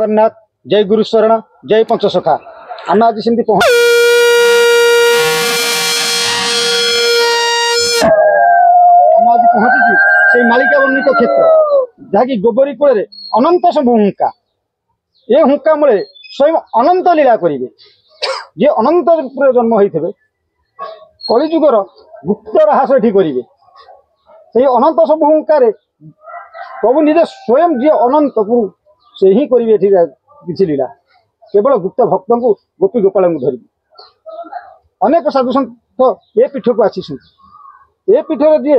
जगन्नाथ, जय गुरुशरण, जय पंचसखा। आम आज सेमती पहुंची से मालिका वर्णित क्षेत्र जहाँकि गोबरी कूल अनंत सब हुंका ये हुंका मूले स्वयं अनंत लीला करेंगे जे अनंत जन्म होते कलिजुगर गुप्त राहस ये करेंगे से अनंत सब हुंकार प्रभु निजे स्वयं जी अनंत को से ही करेंगे किसी लीला केवल गुप्त भक्त को गोपी गोपाल धर अनेक साधु सन्त ये पीठ को आसी ए पीठर जी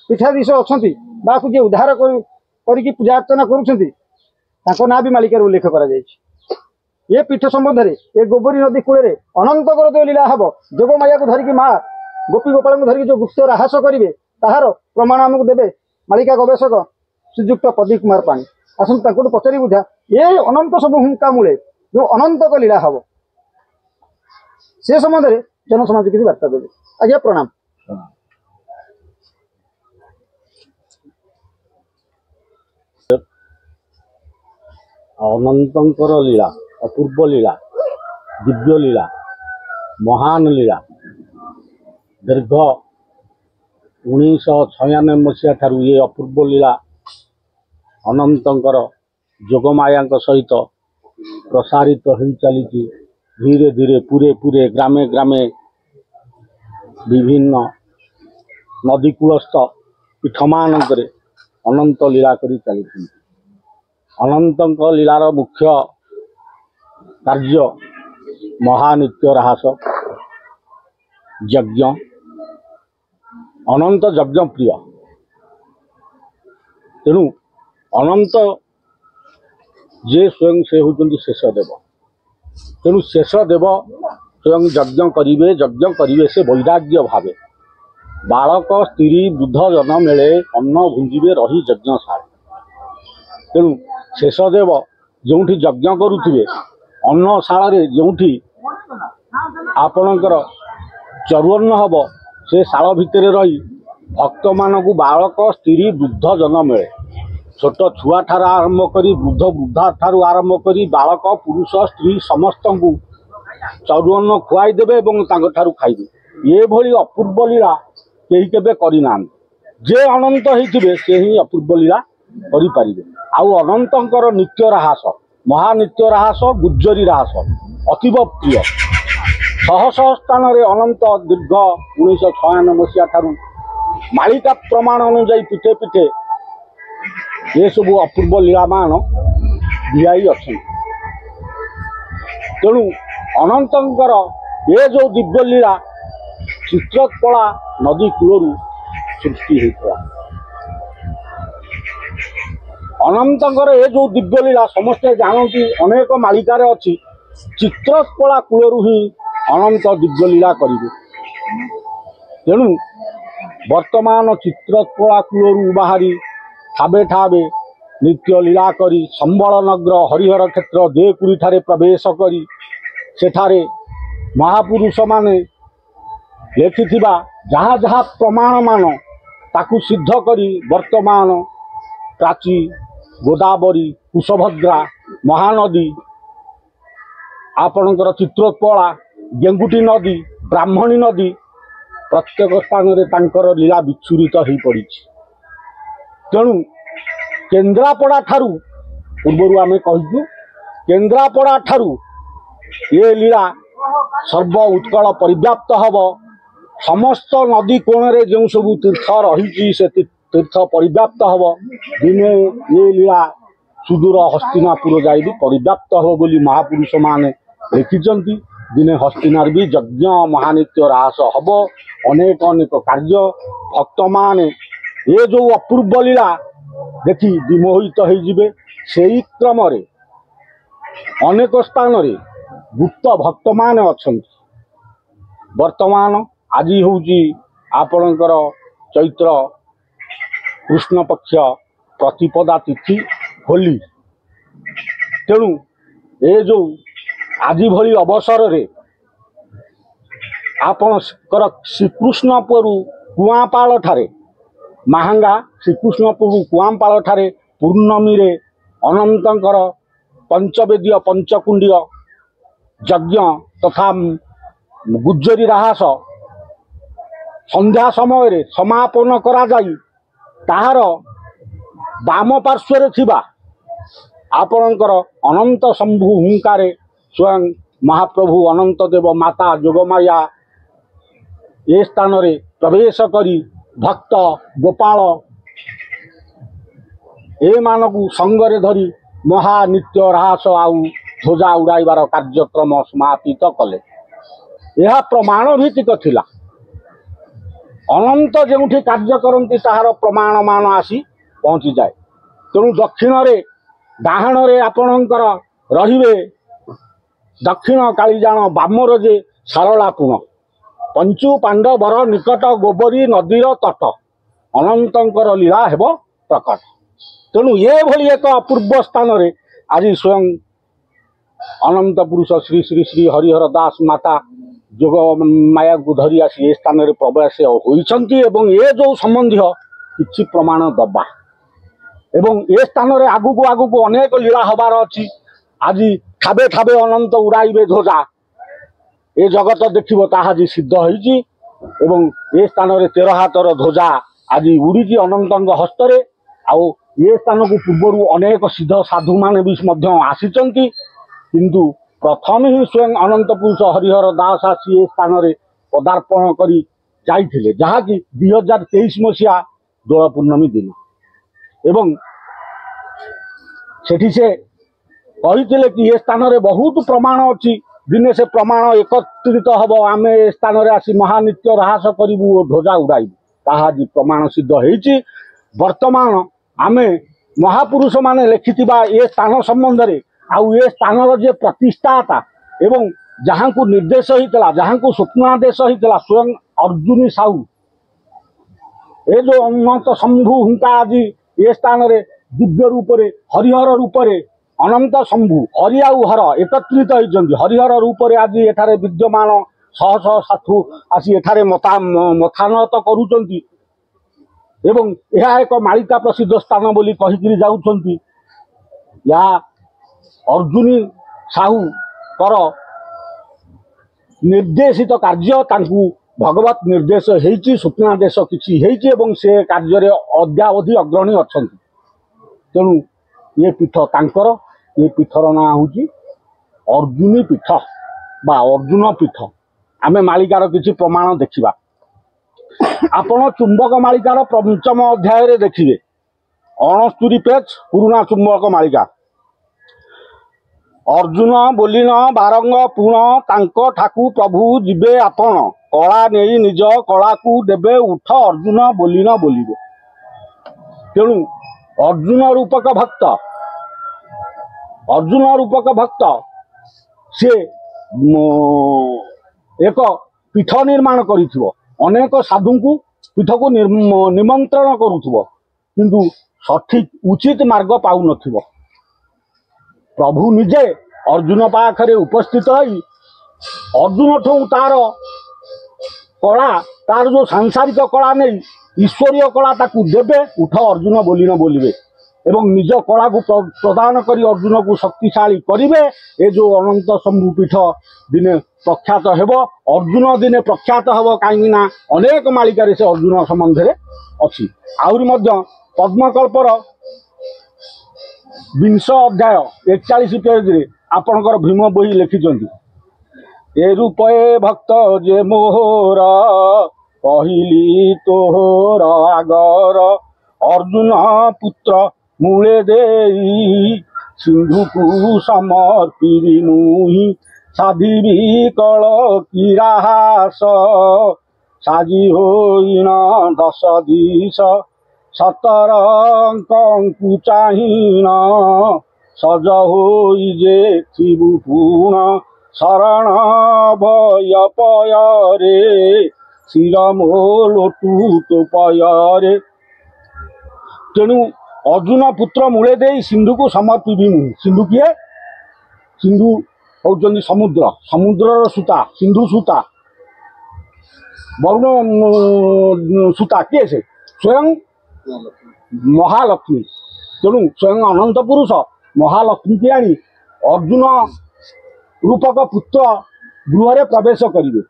पीठाधीश अच्छा जी उद्धार करके पूजा अर्चना कर ना भी मालिकार उल्लेख कर ये पीठ संबंध में ये गोबरी नदी कूल अनंत जो लीला हम जोग माया को धरिकी माँ गोपी गोपाल को धरिकी जो गुप्त राहस करेंगे ताहार प्रमाण आमको देवे मालिका गवेषक श्रीजुक्त प्रदीप कुमार पाणी आसत पचारि बुझा ये अनंत सब हुंका मूले जो अनंत को लीला हम से संबंध में जनसमाज किसी बार्ता देवे। आज्ञा प्रणाम। अनंतर लीला अपूर्व लीला दिव्य लीला महान लीला दीर्घ 1996 मसीहा ठारू ये अपूर्व लीला अनंतर जोगमाया सहित प्रसारित हो चली धीरे धीरे पूरे पूरे ग्रामे ग्रामे विभिन्न नदीकूलस्थ पीठमानक अनंत लीला कर चली अनंत लीलार मुख्य कार्य महानित्य राहस यज्ञ अनंत यज्ञ प्रिय तेणु अनंत जे स्वयं से होती शेषदेव तेणु शेषदेव स्वयं यज्ञ करिवे से वैराग्य भावे बालक स्त्री वृद्ध जन मेले अन्न भुंजीवे रही यज्ञशाला तेणु शेषदेव जो यज्ञ करुवे अन्नशाला जो आपणकर चरुअन्न हम से शाल भितर रही भक्त मानक बालक स्त्री वृद्ध जन मिले छोट छुआ ठार आरंभ करी वृद्ध वृद्धा ठारू आरंभ करी बालक पुरुष स्त्री समस्त को चरुअन्न खुआई देवे ठारू खाइबे ये भली अपूर्व लीला कहीं केबे करि ना जे अनंत होइथिबे से ही अपूर्व लीला करि परिबे। आउ अनंतर नित्य राहस महानित्य राहस गुज्जरी राहस अतीव प्रिय शह शह स्थान अनंत दीर्घ 1996 मसीहा ठारू मालिका प्रमाण अनुजाई पीठे पीठे ये सब अपूर्व लीला मान दिहाई अच्छा तेणु अनंतर ये जो दिव्य लीला चित्रकला नदी कूल सृष्टि होता अनंतर ये जो दिव्य लीला समस्ते जानती अनेक मालिकार अच्छी चित्रकला कूल ही अनंत दिव्य लीला करेंगे तेणु वर्तमान चित्रकला कूल बाहरी ठाबे ठाबे नित्य लीला करी संबल नगर हरिहर क्षेत्र देकुरी ठारे प्रवेश करी सेठारे महापुरुष माने लेखिथिबा जहाँ जहाँ प्रमाण मान ताकू सिद्ध करी वर्तमान प्राची गोदावरी कुशभद्रा महानदी आपणकर चित्रकला गेंगुटी नदी ब्राह्मणी नदी प्रत्येक स्थान में तांकर लीला विच्छुरित हो पड़ी तेणु केन्द्रापड़ा ठारू पूर्वर आम कहूँ केन्द्रापड़ा ठारू ये लीला सर्व उत्कल परिव्याप्त हब समस्त नदी कोण रे जो सब तीर्थ रही से तीर्थ परिव्याप्त हब दिने ये लीला सुदूर हस्तिनापुर जाए भी परिव्याप्त हो बोली महापुरुष माने लिखिंट दिने हस्तिनार भी यज्ञ महानित्य राहस हब अनेक अनेक कार्य भक्त माने ये जो अपूर्व लीला देखी विमोहित होइजिबे सेही क्रम रे अनेक स्थान रे गुप्त भक्त माने अछंती वर्तमान आज होउची आपणकर चैत्र कृष्ण पक्ष प्रतिपदा तिथि होली तेणु ए जो आज भली अवसर रे आपणकर श्रीकृष्णपुर कुआपाल ठारे महांगा श्रीकृष्णपुर कुआपाल ठारे पूर्णमी रे अनंतर पंचवेदीय पंचकुंडीय यज्ञ तथा गुज्जरी राहास संध्या समय समापन करा जाई ताहार बाम पार्श्व थिबा आपणकर अनंत शंभु हुंकारे स्वयं महाप्रभु अनंत देव माता जोगमाया ए स्थान रे प्रवेश करी भक्त गोपाल ए मानकु संगरे धरी महानित्य राहास आउ ध्वजा उड़ाइबार कार्यक्रम समापित कले। यह प्रमाण भित्तिक थिला। अनंत जेउठी कार्य करती ताहार प्रमाण मान आसी पहुंची जाए। तेणु दक्षिण रे डाहाण रे आपणकर रहिबे दक्षिण कालीजान बामर जे सारला पुण पंचु पांडवर निकट गोबरी नदीर तट अनंतंकर लीला हेब प्रकट। तेणु ये भली एक अपूर्व स्थान रे आज स्वयं अनंत पुरुष श्री श्री श्री हरिहर दास माता जोग माया को धरी आसी ए स्थान रे प्रवेश होइछंती एवं ए जो संबंधी किछि प्रमाण दबा एवं ए स्थान रे आगु को अनेक लीला हबार अछि। आज ठाबे ठाबे अनंत उड़ाइबे ध्वजा ए जगत देखिबो ताहा जी सिद्ध होइछि एवं ए स्थान रे 13 हाथर ध्वजा आज उड़ीछि अनंतंग हस्तरे। आउ ए स्थान को पूर्व अनेक सिद्ध साधु माने भी मध्य आसीचंती किंतु प्रथम ही स्वयं अनंत पुरुष हरिहर दास आसी ए स्थान रे पदार्पण करी जाइथिले जहा कि 2023 मसिया दोल पूर्णमी दिन एवं सेठी से कहिथिले कि ए स्थान रे बहुत प्रमाण अछि। दिने से प्रमाण एकत्रित हब आमे ए स्थान रे आसी महानित्य राहास करिबु ओ ध्वजा उड़ाइबु ताहा जी प्रमाण सिद्ध होइछि। वर्तमान आमे महापुरुष माने लिखिथिबा ए स्थान संबंध रे आउ ए स्थान रो जे प्रतिष्ठाता एवं जहां को निर्देश होइतला जहां को स्वप्नादेश होइतला स्वयं अर्जुनी साहू ए जो अनंत शंभु हुंका आज ए स्थान रे दिव्य रूप रे हरिहर रूप रे अनंत शंभु हरि आउ हर एकत्रित होइछन्ति हरिहर रूप रे आज एठारे विद्यमान शह शह साधु आसी एठारे मथानत करूछन्ति एवं यह एक मालिका प्रसिद्ध स्थान बोली कहिकरी जाउछन्ति। या अर्जुनी साहू कर निर्देशित कार्य तांकु भगवत निर्देश हेइछि स्वप्नादेश किछि हेइछि एवं से कार्य रे अद्यावधि अग्रणी अछन्ति। तेणु ये पीठ तांकर ये पीठर ना हूँ अर्जुनी पीठ बा अर्जुन पीठ। आमे मालिकार किछि प्रमाण देखिबा। आपण चुंबक मालिकार पंचम अध्याय रे देखिबे 69 पेज पुराना चुंबक मालिका। अर्जुन बोलिन बारंग पुण तांक ठाकु प्रभु जिबे आपण कला नेई निज कला को देबे उठ अर्जुन बोलिन बोलिबे। तेणु अर्जुन रूपक भक्त से एक पीठ निर्माण करिथिबो अनेक साधु को पीठ को निमंत्रण करुथिबो किंतु सठिक उचित मार्ग पाउ नथिबो। प्रभु निजे अर्जुन पाखरे उपस्थित होई अर्जुन ठो तार कला तार जो सांसारिक कला नहीं ईश्वरीय कला ताकू देबे उठ अर्जुन बोलिन बोलिबे एवं निज कला को प्रदान करी अर्जुन को शक्तिशाली करिवे। ए जो अनंत शंभु पीठ दिने प्रख्यात हेबो अर्जुन दिने प्रख्यात हेबो काई ना अनेक मालिकारे से अर्जुन संबंध रे अछि। आउरी मध्य पद्मकल्पर 20 अध्याय 41 पेज रे आपनकर भीम बोही लिखिचंती ए रूपे भक्त जे मोहर कहिली तोहर आगर अर्जुन पुत्र मूले देई सिंधु को समर्पी मुहि साधिबी कल किराहास साजी होइना 10 दिश 17 चाहिना सज होई जे थिबु पुण शरण भय पयरे शिर मोलटू तो पयरे। तेणु अर्जुन पुत्र मूले दे सिंधु को समर्पी मुहि। सिंधु किए सिंधु होउचंदी समुद्र समुद्रर सूता सिंधु सूता वरुण सूता किए से स्वयं महालक्ष्मी। तेणु स्वयं अनंत पुरुष महालक्ष्मी की आनी अर्जुन रूपक पुत्र गृह प्रवेश करेंगे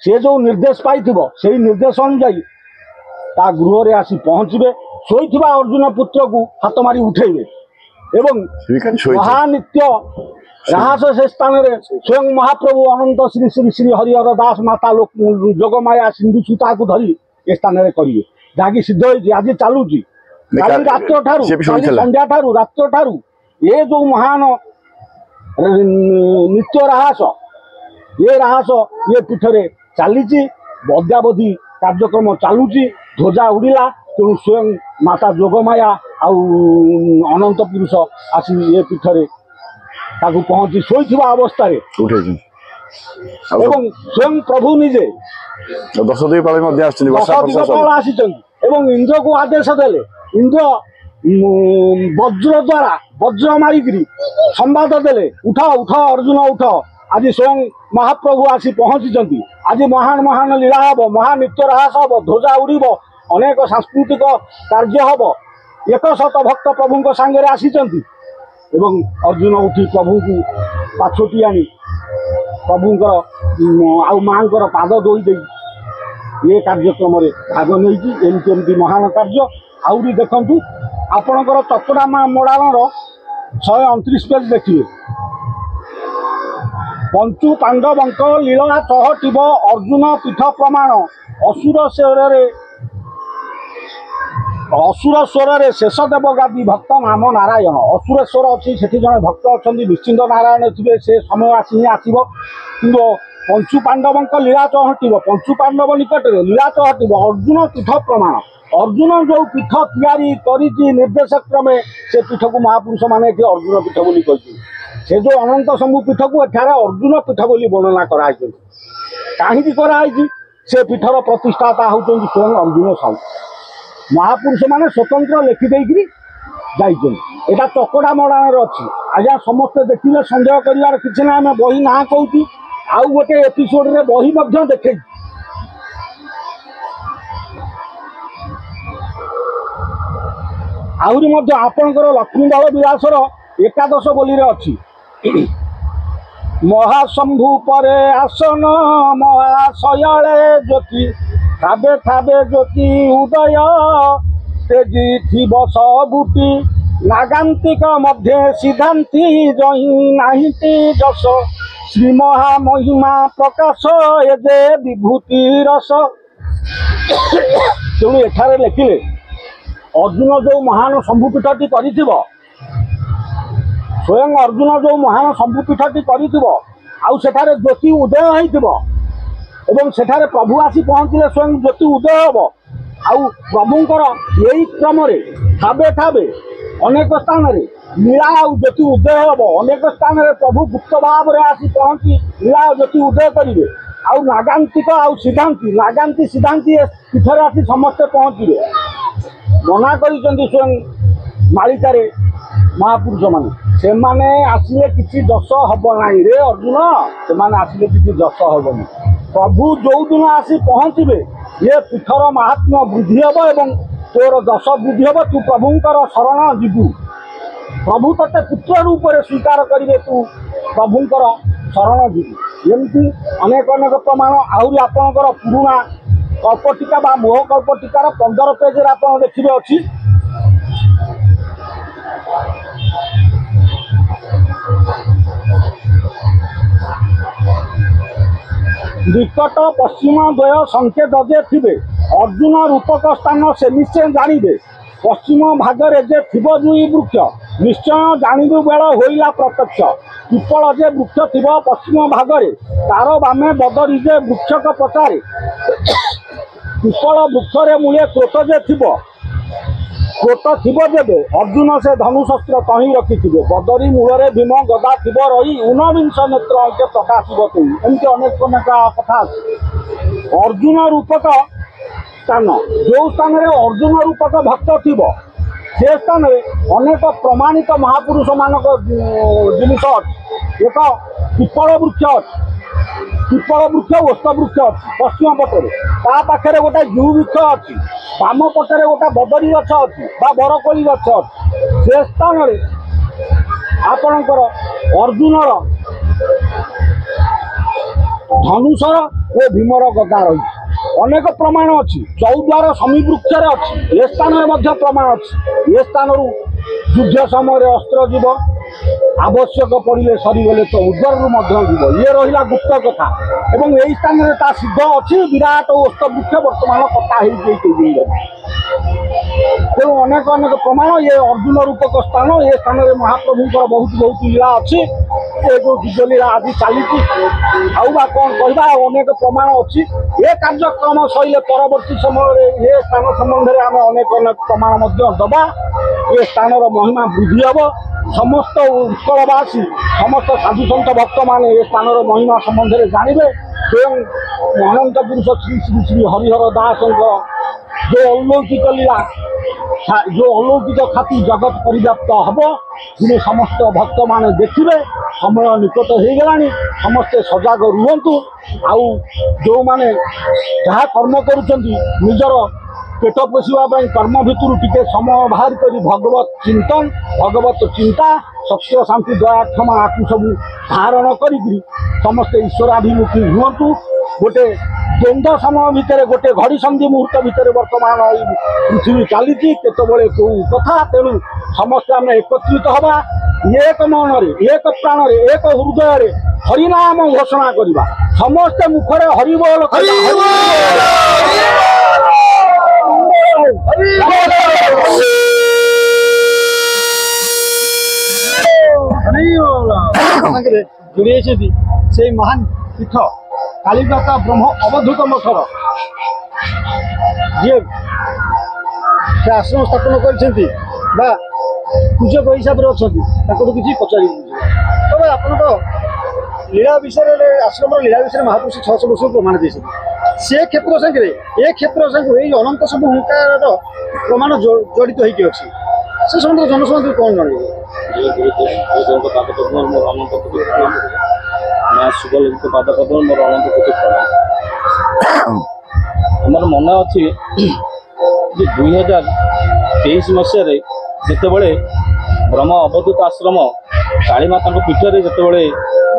से जो निर्देश पाई से निर्देश अनुजाई ता गृह रे आसी पहुँचे शोईथिबा अर्जुन पुत्र को हाथ मारी उठेबे एवं महानित्य राहस से स्थान रे स्वयं महाप्रभु अनंत श्री श्री श्री हरिहर दास माता लोक जोगमाया सिंधु सूता को धरी ए स्थान रे करिए जहाँकि सिद्ध होई आज चलुची रात ठारू संध्या ठारू रात ठारू ये जो महान नित्य राहस ये राहस ये पीठरे चली बद्यावधि कार्यक्रम चलुची ध्वजा उड़िला तेणु स्वयं माता जोगमाया आउ अनंत पुरुष आसी ये पीठरे ताकू पहुंची शोईथिबा अवस्था एवं स्वयं प्रभु निजे दशदीपाल आसी इंद्र को आदेश देले इंद्र वज्र द्वारा वज्र मारिकी संवाद देले उठ उठ अर्जुन उठ आज स्वयं महाप्रभु आसी पहुंची आज महान महान लीला हम महानित्य राहस हम ध्वजा उड़ब अनेक सांस्कृतिक कार्य हम 100 भक्त प्रभु सांगे आसी एवं अर्जुन उठी प्रभु को पाछोटी आनी प्रभुंर आउ माँ पाद धोई ये कार्यक्रम भाग नहीं एमती महान कार्य आउरी देखु आपणकर चकड़ा मोड़ाणर 129 पेज देखिए पंचु पांडवंक लीला चहटिब अर्जुन पीठ प्रमाण असुरेश्वर शेषदेव गादी भक्त नाम नारायण असुरेश्वर अच्छी से जड़े भक्त अच्छा निश्चिंत नारायण थे से समय आसी आसो कि पंचु पांडवंक लीला चहटिब पंचु पांडव निकट में लीला चहटिब अर्जुन पीठ प्रमाण अर्जुन जो पीठ तैयारी करी निर्देश क्रमे से पीठ को महापुरुष माने अर्जुन पीठ बोली कहते से जो अनंत शंभु पीठ को एठारे अर्जुन पीठ बोली वर्णना कराई कहीं कराई से पीठर प्रतिष्ठाता होती स्वयं अर्जुन साहू महापुरुष माने स्वतंत्र लिखिदेकरी जाइए चकड़ा मड़ाण अच्छी आज्ञा समस्ते देखिले सन्देह कर किसी ना आम बही ना कहूँ आउ गोटे एपिसोड रे बही देखे आहरी आपणकर लक्ष्मी बल विलासर एकादश बोली रे अच्छी महाशंभु परे आसन महाशयाले ज्योति थाबे थाबे ज्योति उदय तेजी थिब सबुटी नागांतिक मध्य सिद्धांति जही नाहिति जस श्री महामहिमा प्रकाश एजे विभूति रस तेणु एठारे लिखिले अर्जुन जो महान शंभुपीठटी कर स्वयं अर्जुन जो महान शंभुपीठटी कर ज्योति उदय होइथिबो सेठारे प्रभु आसी पहुँचले स्वयं ज्योति उदय हम आउ प्रभुंकर यही क्रम ठाबे ठाबे अनेक स्थान लीला आउ ज्योति उदय हम अनेक स्थान प्रभु गुप्त भाव में आसी पहुँची लीला ज्योति उदय करेंगे आउ नागांतिक आउ सिद्धांति नागांति सिद्धांति पीठरे आसी समस्ते पहुँचे मना कर स्वयं मालिकार महापुरुष मान से आसिले किसी जस हम ना रे अर्जुन से आसिले किसी जस हम प्रभु जो दिन आसी पहुँचे ये पीठर महात्म्य वृद्धि हम एवं तोर जस वृद्धि हम तू प्रभुंकर शरण जीवु प्रभु ते पुत्र रूप में स्वीकार करेंगे तू प्रभुंकर शरण जीवु एमती अनेक अनेक प्रमाण आहरी आपणकर पुराणा कल्पटिका मोह कल्पटिकार 15 पेज आप देखिए अच्छी निकट पश्चिम द्वय संकेत जे थे अर्जुन रूपक स्थान से निश्चय जानवे पश्चिम भागरे जे थिब जुई वृक्ष निश्चय जानबू बेल होइला प्रत्यक्ष पिपल जे वृक्ष थिब पश्चिम भागरे तार बामे बदरी जे वृक्षक पचारे पिपल वृक्षरे मूले क्रोट जे थिब क्रोट थिब जेबे अर्जुन से धनुशस्त्र कहीं रखिथिबे बदरी मूलरे भीम गदा थिब रही ऊनविंश नेत्र अंके प्रकाशिब तु एमती अनेक अनेक कथा अर्जुन रूपक स्थान जो स्थान अर्जुन रूपक भक्त थिब से स्थान अनेक प्रमाणित महापुरुष मानक जिनिस एक पिपल वृक्ष पिपल वृक्ष ओस्त वृक्ष पश्चिम पटे ता पाखे गोटे जू वृक्ष अच्छी बाम पटे गोटे बदरी गछ अच्छी बरकोली गछ अच्छी से स्थान आपणकर अर्जुनर धनुषर ओ भीमर गदा रही अनेक प्रमाण अच्छी 14 समीवृक्षर अच्छी ए स्थान में प्रमाण अच्छी ए स्थान युद्ध समय अस्त्र जीव आवश्यक पड़े सरीगले तो उद्धार जीव ये रहा गुप्त कथा एवं यही स्थान में सिद्ध अच्छी विराट ओस्त वृक्ष बर्तमान कटा तेणु अनेक अनेक प्रमाण ये अर्जुन रूपक स्थान ये स्थान में महाप्रभुंर बहुत बहुत लीला अच्छी ये जो दिव्यलीला आज चली आउबा कौन कहवा अनेक प्रमाण अच्छी ये कार्यक्रम शैली परवर्ती समय ये स्थान संबंध में आम अनेक अनेक प्रमाण दबा ये स्थान महिमा वृद्धि हम समस्त उत्कलवासी समस्त साधुसंत भक्त मैंने ये स्थान महिमा संबंध में जानवे स्वयं अनंत पुरुष श्री श्री श्री हरिहर दास जो अलौकिक लीला जो अलौकिक ख्याति जगत पर्याप्त हम जिन्हें समस्त भक्त मान देखिए समय निकट हो गला समस्ते सजग रुहतु आउ जो मैंने जहाँ कर्म कर पेट पोषापी कर्म भितर टिके समय बाहर कर भगवत चिंतन भगवत चिंता सत्य शांति दया क्षमा आकु सब धारण कर समस्ते ईश्वराभिमुखी हुहतु गोटे द्वंद्व समय भितर गोटे घड़ी संधि मुहूर्त भितर वर्तमान पृथ्वी चली केतबले कौ कथा तेणु समस्ते आम एकत्रित हवा एक मन एक प्राण एक हृदय हरिनाम घोषणा करवा समस्ते मुखरे हरिबोल जोड़ी से महान पीठ कालीदाता ब्रह्म अवधूत मठर जी से आश्रम स्थापन कर पूजक हिसाब से अच्छा किसी पचार तब आप लीला विषय आश्रम लीला विषय महापुरुष 600 वर्ष प्रमाण दे से क्षेत्र संगे ए क्षेत्र संगे ये अनंत सब हुंकार प्रमाण जड़ित होती अच्छी से समस्त जनसमूह कौन जन मोर अनंत कोटि प्रणाम आमर मन अच्छी 2023 मसीह जितेबले ब्रह्म अवधूत आश्रम कालीमाता पीठरे जितेबले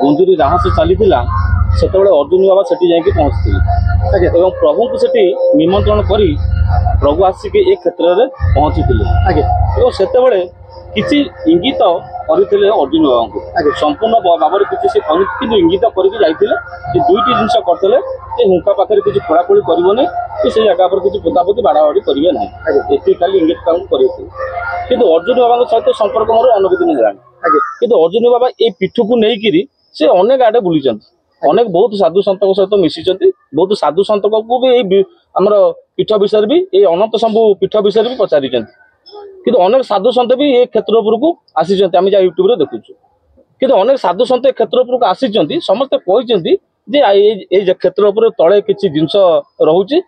गुंजुरी राहस चली से अर्जुन बाबा से जाकि पहुँची एवं प्रभु को से निमंत्रण कर प्रभु आसिक ए क्षेत्र में पहुँची से किसी इंगित करते अर्जुन बाबा को संपूर्ण भाव में किसी कि इंगित करके दुईटी जिन करते हुंका पाखे किसी खोलाखोली करनी कि से जगह पर किसी पोतापोती बाड़ाबाड़ी करेंगे ना ये खाली इंगित काम कर अर्जुन बाबा सहित संपर्क मोर अनेक दिन है कि अर्जुन बाबा ये पीठ को लेकिन से अनेक आड़े बुली अनेक बहुत साधु सत सहित मिसी बहुत साधु सत को भी आमर पीठ विषय भी ये अनंत शंभु पीठ विषय भी पचारि किंतु अनेक साधु सत भी ये क्षेत्र उपरको आसी आम जहाँ यूट्यूब रे देखुँ किंतु अनेक साधु सत क्षेत्र उपरको आसी समस्ते कहते ये क्षेत्र उपर तले किसी जिनस रोचे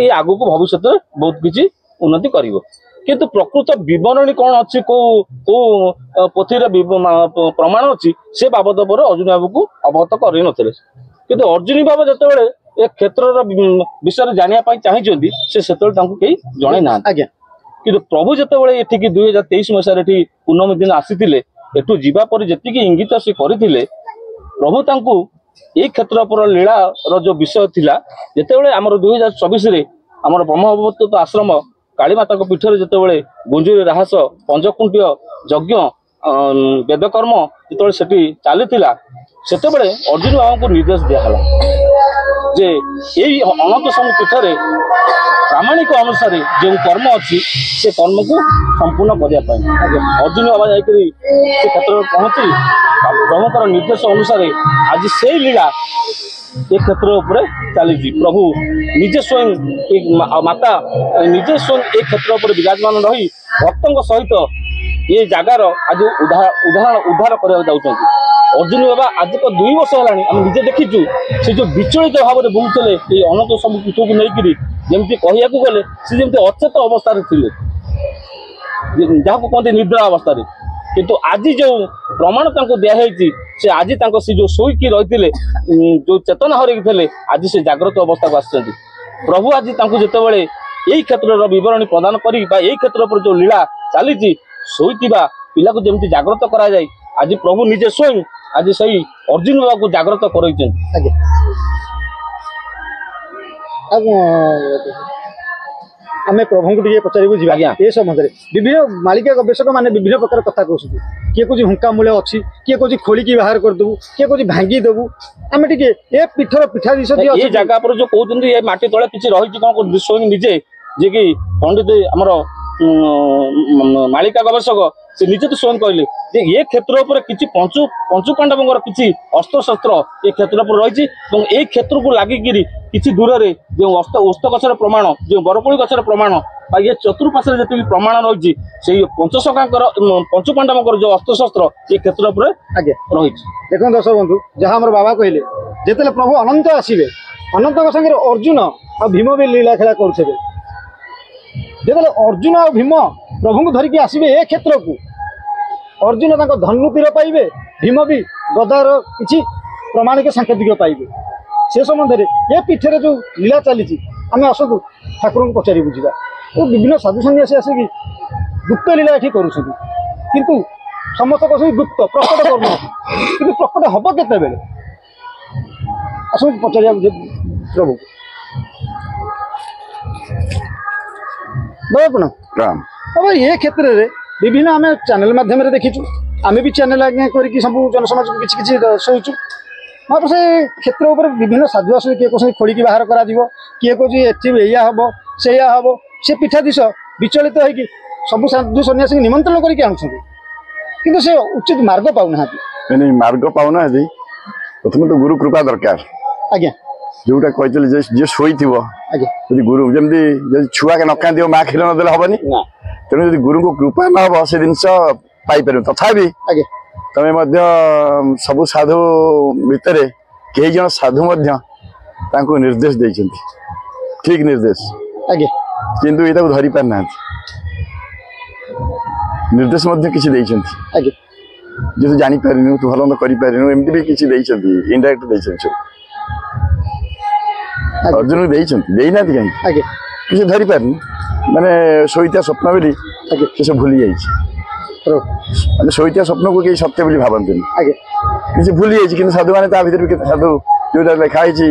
ये आगु को भविष्य में बहुत किसी उन्नति कर किंतु प्रकृत बरणी कौन अच्छी कौ पोथी प्रमाण अच्छी से बाबद पर अर्जुन बाबू को अवगत कर किंतु अर्जुन बाबा जिते ए क्षेत्र विषय जानापी चाहिए से कहीं जन ना किंतु प्रभु जितेबाला ये 2023 मसीह पूर्णमी दिन आसी एठू जावापर जी इंगित से करते प्रभु तांकु ये क्षेत्र पर लीला जो विषय थिला जितेबाला आमर 2024 आमर ब्रह्म अवधूत आश्रम कालीमाता पीठर जितेबाला गुंजुरी राहस पंचकुंटीय यज्ञ वेदकर्म जिते से चली से अर्जुन बाबा को निर्देश दिहला जे यही अनंत समूह पीठरे प्रामाणिक अनुसार जो कर्म अच्छी से कर्म को संपूर्ण करने अर्जुन बाबा जा क्षेत्र में पहुंची प्रभुकर निर्देश अनुसार आज से लीला ये क्षेत्र उपर चली प्रभु निजे स्वयं माता निजे स्वयं एक क्षेत्र उपर विराजमान रही भक्तों सहित ये जगार आज उद्धार करने जाऊँ अर्जुन बाबा आज तो 2 वर्ष है आम निजे देखीचु से जो विचलित भाव में बुलूले ये अनंत सब पीठ को लेकिन जमी कहया गले सी जमी अचेत अवस्था थे जहाँ कहते निद्रा अवस्था किंतु आज जो प्रमाण दिखाई से आज से जो शोईकी रही जो चेतना हरई आज से जागृत अवस्था को आस प्रभु आज जितेबाला यही क्षेत्र बरणी प्रदान कर क्षेत्र पर जो लीला चली शोईवा पिला को जमी जागृत कराए आज प्रभु निजे स्वयं आज से अर्जुन बाबा को जागृत कर आम प्रभु को टे पचारू जी ए संबंध में विभिन्न मालिका गवेषक मैंने विभिन्न प्रकार कथा कहते किए कौन हुंका मूल्य अच्छी किए कौन खोलिकी बाहर करदेबू किए कौन भांगी देबू आम टे ए पीठर पीठाधीश ये जगह पर जो कहते ये माटी तले किसी रही कौन स्वयं निजे जे कि पंडित आमर मालिका गवेषक से निजे तो स्वयं कहले जे ये क्षेत्र पर किसी पंचु पांडव किसी अस्त्र शस्त्र ये क्षेत्र पर रही ये क्षेत्र को लगिकी किसी दूर से जो ओस्त गचर प्रमाण जो बरकोली गचर प्रमाण ये चतुर्पाश जिते प्रमाण रही से पंचसखा पंचु पांडव जो अस्त्र शस्त्र ये क्षेत्र पर रही देखो दर्शक बंधु जहाँ आम बाबा कहले जिते प्रभु अनंत आसवे अनंत संगे अर्जुन आ भीम भी लीला खेला करुवे जिते अर्जुन आ भीम प्रभु को धरिकी आसवे ए क्षेत्र को अर्जुन धनु तीर पाइबे भीम भी गदार किसी प्रमाणिक सांकेतिक पाइबे से संबंध में ये पीठे जो लीला चली आम आसतु ठाकुर को पचारि बुझा और विभिन्न साधु सन्यासी आसिक गुप्त लीला ये करूँ समस्त कहते गुप्त प्रकट करना कि प्रकट हम केत आस पचार प्रभु राम अब ये क्षेत्र में विभिन्न आम चैनल माध्यम देखीचु आम भी चैनल आज्ञा कर सब जनसमाज को किसी दर्शाऊँ हाँ से क्षेत्र उपर विभिन्न साधु आस किए कौन खोलिकी बाहर कर किए कौन या हम से हम से पीठाधीश विचलित होगी सब साधु सन्यासी निमंत्रण करके आनुंट से उचित मार्ग पाऊना मार्ग पाऊना प्रथम तो गुरु कृपा दरकार आज्ञा जोटा कहते जी शोई गुरु जमी छुआ के न कांदी माँ क्षीर नदेले हेनी तेणु गुरु को कृपा न हम से जिन पाइपर तथा तमें सबु साधु भितर कई जन साधु निर्देश देते ठीक निर्देश किंतु ये धरी पार ना निर्देश किसी जो जापर तू भल कर एमती भी किसी इनडायरेक्ट सब अर्जुन देना कहीं किसी धरी पार माने शोईता स्वप्न बोली से भूली जाइए शोईता स्वप्न को कई सत्य बोली भावती किसी भूली जाइए साधु मैंने भर भी साधु जो लिखाई जे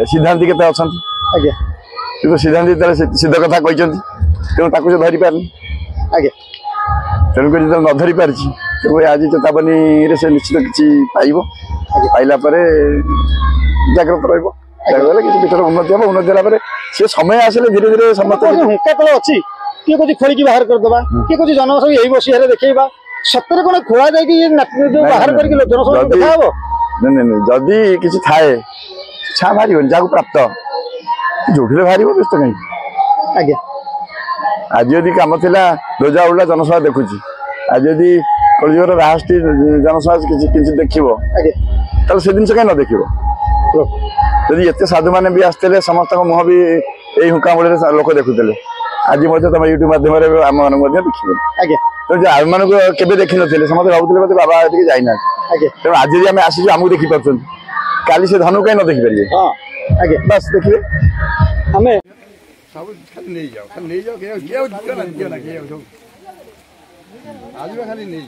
सिद्धांति के अच्छा कि सिद्धांति सिद्ध कथा कहते तेणु से धरी पारनी तेणुक जो न धरी पारी तेणु आज चेतावनी से निश्चित किसी पाइला जाग्रत रहा किसी पीठर उन्नति हम उन्नति होगा सी समय आसे धीरे धीरे समस्त हुंका तल अच्छी किए कौन खोलिकी बाहर करदे किए कौन जनसभा यही बसिया देखा सतरे कौन खोला जाए बाहर कर जनसभा देखा नहीं जदि किसी थाए छा बाहर जहाँ प्राप्त जो बाहर व्यस्त कहीं आज्ञा आज यदि कम थिला रोजा उड़ा जनसभा देखुची आज यदि कलिजुगर राष्ट्रीय जनसभा किसी देखो से जिन कहीं न देख यदि एत साधु मैंने भी आसते समस्त मुह भी यही हुंका मूल लोक देखुले आज तुम यूट्यूब माध्यम आम मान देखिए तो आम मान के देखी नी समस्त भावुले बाबा जाइना तेणु आज यदि आम आसी आमको देखी पार्थ काली से धनु कहीं न देखिपारे बस देखिए हमें खाली नहीं